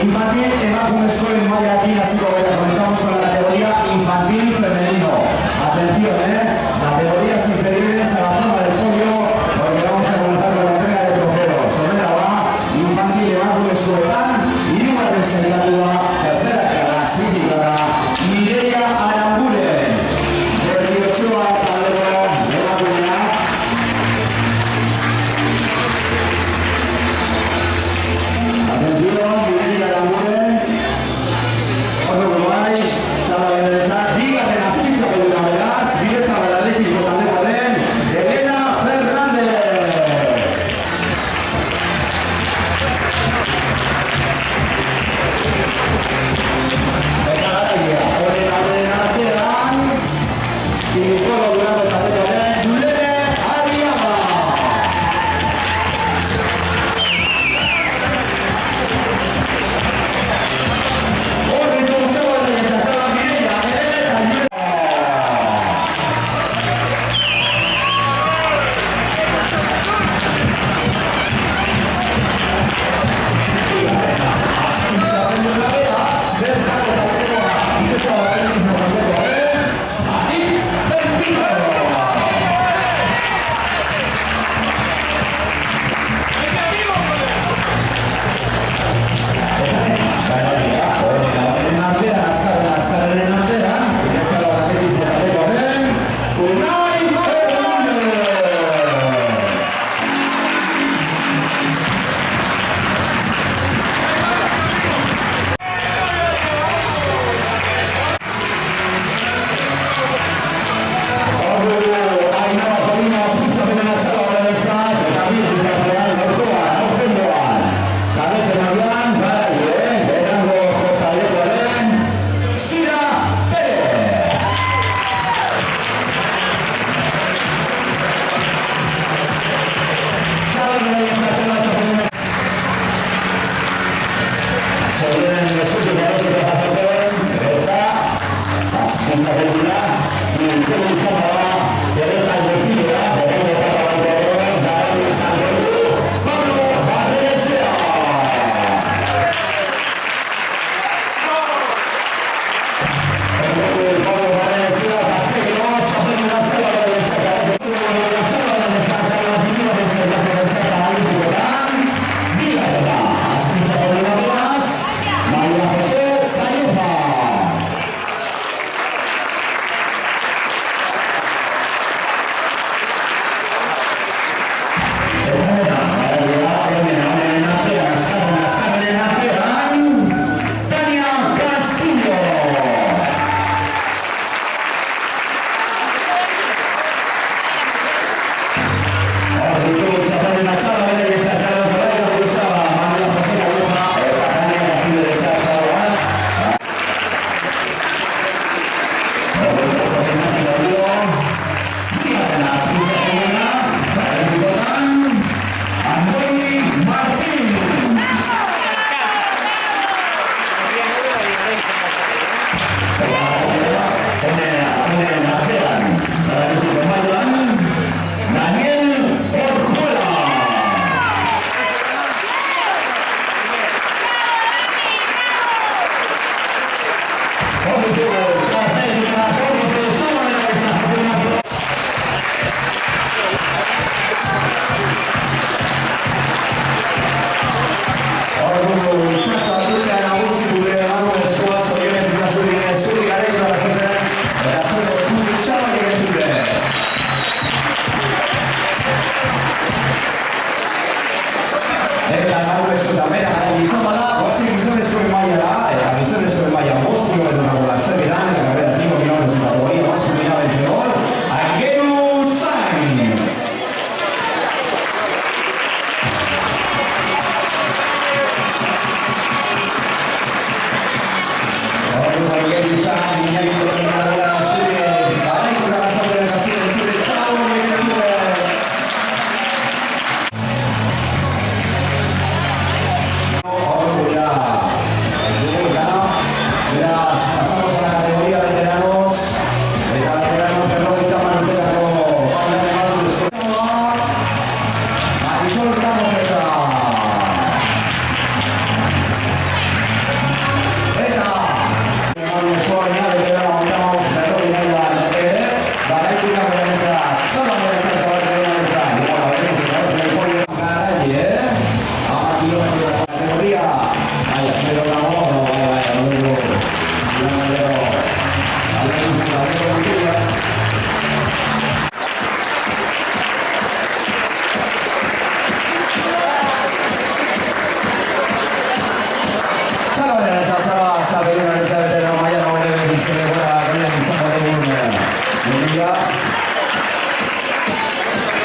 Infantil, emakumezkoen mailakin hasiko gara. Comenzamos con la categoría infantil femenino. Atención, categorías inferiores a la zona del podio, porque vamos a comenzar con la entrega de trofeos. Sonera va, infantil, emakumezkoetan, hirugarren sailkatua, tercera clasificada, Mireia Aranguren. Berri Ochoa taldeko emakumea. Atención, Mireia Aranguren. Ondo bai, txabalenetzat, bigarren azpitzapelduna beraz, Bidezabal Atletiko taldekoaren Elena Fernández. Eta garaia, horren artean, Kimikolo Durango taldekoaren Julene Arriaga. Horren txabalenetzat zala Mireia, Elena eta Julene. Azpitzapelduna beraz, bertako taldekoa, Bidezabal Atletiko taldekoaren Anitz Bertino. Garaia, horren artean, azkarren artean, Bidezabal Atletiko taldekoaren Unai Fernández.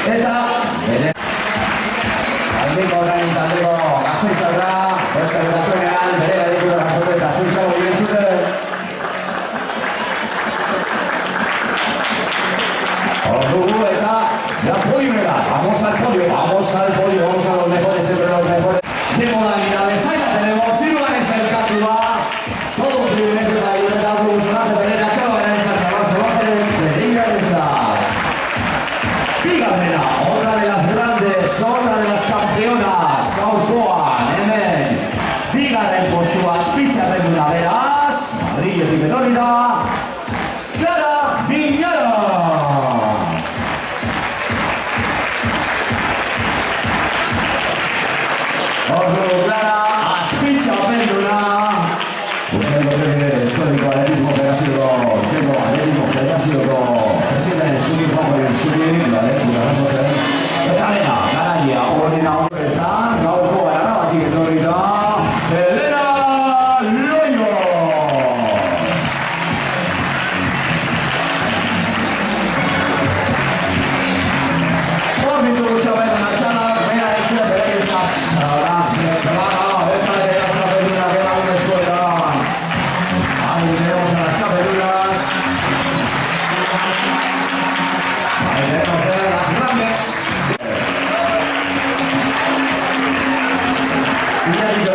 Eta aldeko orain taldeko gazteizarra Euskal Herratuenean bere edikura gazote eta zintxago birentzuten ordugu eta la podiumera, vamos al podio, vamos a los mejores, siempre los mejores de modalidades, ahí la tenemos, si no la es el Cátula todo un privilegio de la libertad revolucionaria de tener a Chava derecha, chaval, se va a tener de liga derecha. Bigarrena, otra de las grandes, otra de las campeonas, Gaurkoan, hemen. Bigarren postua, azpitxarren duna beraz, Madrid Ribetorrida, Clara Viñara. Ordu, Clara, azpitxarren duna. Buscando el histórico atletismo federazioko, presidente del estudio, Juan María Estudio, la lectura, no sé qué. Eta bena, garaia, honena horretan, gaurko arabatik etorri da, Elena Loio! Orbitu gutxabetan atxanak, mea etxe beregitzaz, ahí tenemos a las chapeluras. Ahí tenemos a las grandes. Y ya dicho,